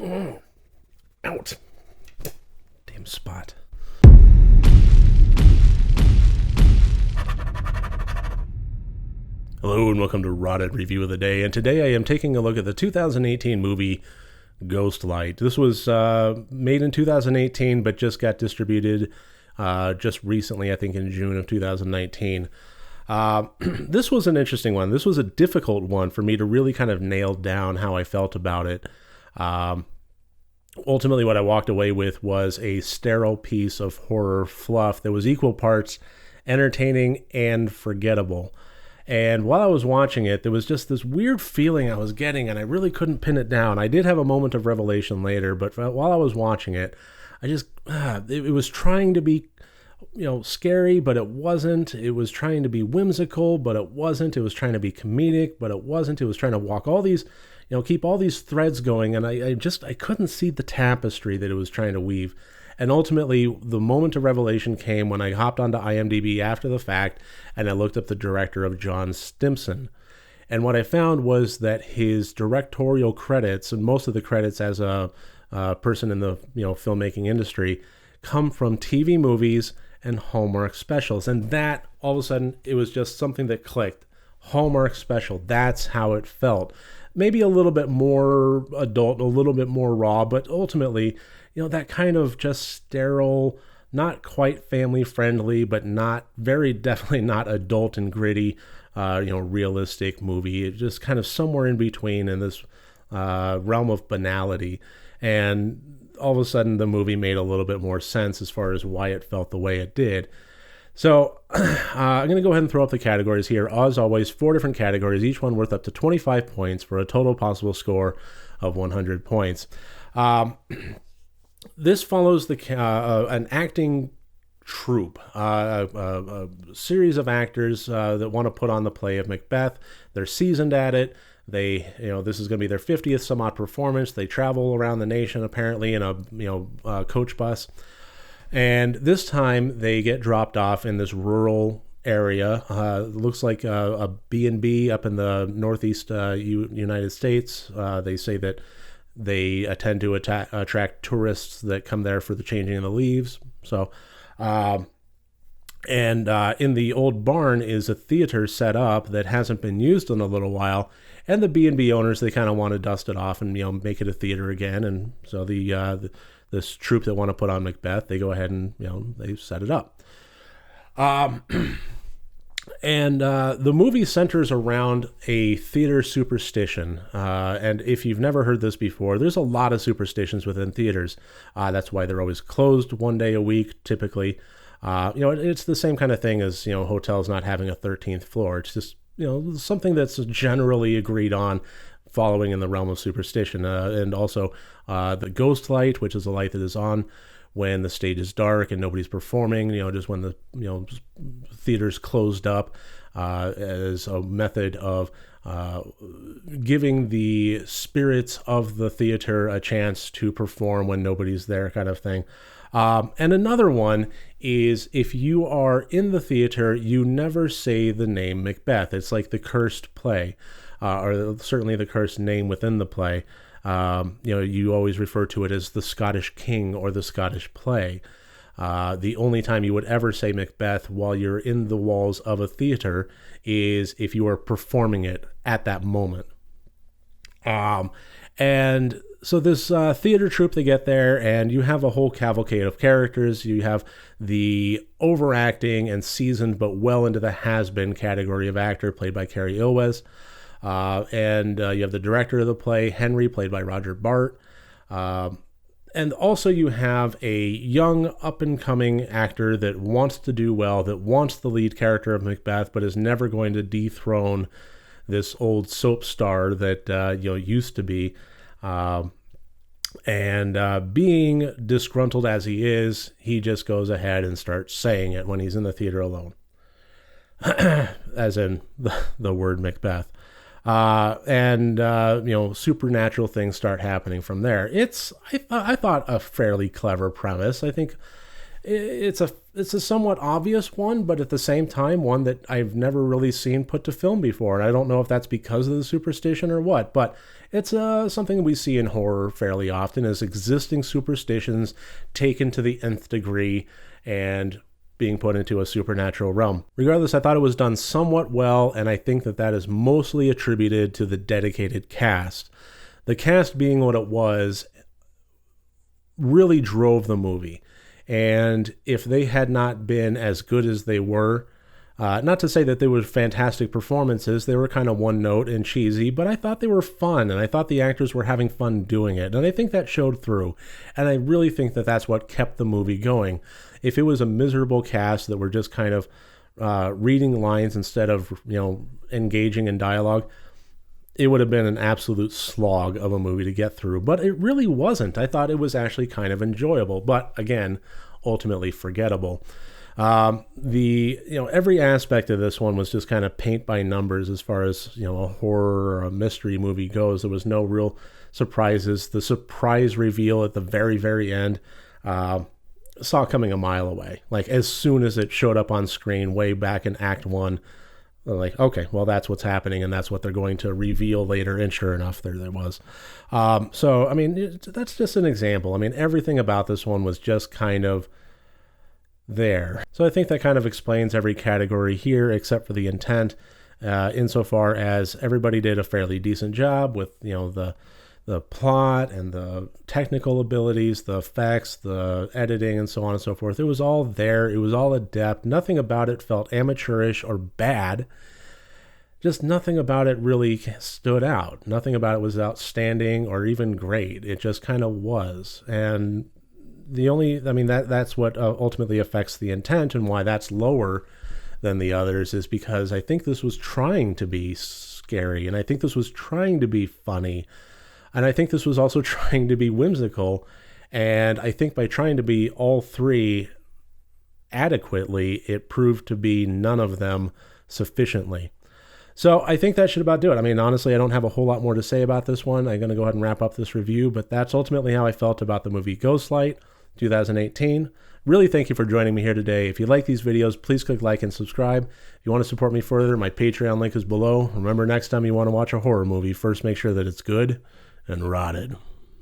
Out. Damn spot. Hello and welcome to Rotted Review of the Day. And today I am taking a look at the 2018 movie Ghostlight. This was made in 2018 but just got distributed just recently, I think in June of 2019. This was an interesting one. This was a difficult one for me to really kind of nail down how I felt about it. Ultimately, what I walked away with was a sterile piece of horror fluff that was equal parts entertaining and forgettable. And while I was watching it, there was just this weird feeling I was getting, and I really couldn't pin it down. I did have a moment of revelation later, but while I was watching it, it was trying to be, scary, but it wasn't. It was trying to be whimsical, but it wasn't. It was trying to be comedic, but it wasn't. It was trying to walk all these, keep all these threads going, and I couldn't see the tapestry that it was trying to weave. And ultimately, the moment of revelation came when I hopped onto IMDb after the fact, and I looked up the director of John Stimson. And what I found was that his directorial credits, and most of the credits as a person in the filmmaking industry, come from TV movies and Hallmark specials. And that, all of a sudden, it was just something that clicked. Hallmark special, that's how it felt. Maybe a little bit more adult, a little bit more raw, but ultimately, that kind of just sterile, not quite family friendly, but definitely not adult and gritty, realistic movie. It just kind of somewhere in between in this realm of banality. And all of a sudden the movie made a little bit more sense as far as why it felt the way it did. So I'm going to go ahead and throw up the categories here. As always, 4 different categories, each one worth up to 25 points for a total possible score of 100 points. This follows an acting troupe, a series of actors that want to put on the play of Macbeth. They're seasoned at it. This is going to be their 50th some odd performance. They travel around the nation apparently in a coach bus. And this time they get dropped off in this rural area. It looks like a B&B up in the northeast United States. They say that they tend to attract tourists that come there for the changing of the leaves. So, in the old barn is a theater set up that hasn't been used in a little while. And the B&B owners, they kind of want to dust it off and make it a theater again. And so this troupe that want to put on Macbeth, they go ahead and they set it up. And the movie centers around a theater superstition. And if you've never heard this before, there's a lot of superstitions within theaters. That's why they're always closed one day a week, typically. It's the same kind of thing as, hotels not having a 13th floor. It's just, something that's generally agreed on following in the realm of superstition. And also the ghost light, which is a light that is on when the stage is dark and nobody's performing, just when the theater's closed up, as a method of giving the spirits of the theater a chance to perform when nobody's there, kind of thing. And another one is, if you are in the theater, you never say the name Macbeth. It's like the cursed play, or certainly the cursed name within the play. You always refer to it as the Scottish King or the Scottish play. The only time you would ever say Macbeth while you're in the walls of a theater is if you are performing it at that moment. And so this theater troupe, they get there, and you have a whole cavalcade of characters. You have the overacting and seasoned but well into the has-been category of actor, played by Cary Elwes. And you have the director of the play, Henry, played by Roger Bart. And also you have a young, up-and-coming actor that wants to do well, that wants the lead character of Macbeth, but is never going to dethrone this old soap star that used to be. Being disgruntled as he is, he just goes ahead and starts saying it when he's in the theater alone. As in the word Macbeth. Supernatural things start happening from there. It's, I thought, a fairly clever premise. I think it's a somewhat obvious one, but at the same time, one that I've never really seen put to film before. And I don't know if that's because of the superstition or what, but it's something we see in horror fairly often, is existing superstitions taken to the nth degree and being put into a supernatural realm. Regardless, I thought it was done somewhat well, and I think that that is mostly attributed to the dedicated cast. The cast being what it was really drove the movie. And if they had not been as good as they were, not to say that they were fantastic performances, they were kind of one note and cheesy, but I thought they were fun, and I thought the actors were having fun doing it, and I think that showed through, and I really think that that's what kept the movie going. If it was a miserable cast that were just kind of reading lines instead of, engaging in dialogue, it would have been an absolute slog of a movie to get through. But it really wasn't. I thought it was actually kind of enjoyable, but again, ultimately forgettable. Every aspect of this one was just kind of paint by numbers as far as, a horror or a mystery movie goes. There was no real surprises. The surprise reveal at the very, very end, saw coming a mile away. Like, as soon as it showed up on screen way back in Act 1, like, okay, well, that's what's happening, and that's what they're going to reveal later, and sure enough, there was. That's just an example. I mean, everything about this one was just kind of there. So I think that kind of explains every category here, except for the intent, insofar as everybody did a fairly decent job with, the plot and the technical abilities, the effects, the editing, and so on and so forth. It was all there. It was all adept. Nothing about it felt amateurish or bad. Just nothing about it really stood out. Nothing about it was outstanding or even great. It just kind of was. And that's what ultimately affects the intent, and why that's lower than the others is because I think this was trying to be scary, and I think this was trying to be funny. And I think this was also trying to be whimsical. And I think by trying to be all three adequately, it proved to be none of them sufficiently. So I think that should about do it. I mean, honestly, I don't have a whole lot more to say about this one. I'm going to go ahead and wrap up this review, but that's ultimately how I felt about the movie Ghostlight 2018. Really thank you for joining me here today. If you like these videos, please click like and subscribe. If you want to support me further, my Patreon link is below. Remember, next time you want to watch a horror movie, first make sure that it's good and rotted.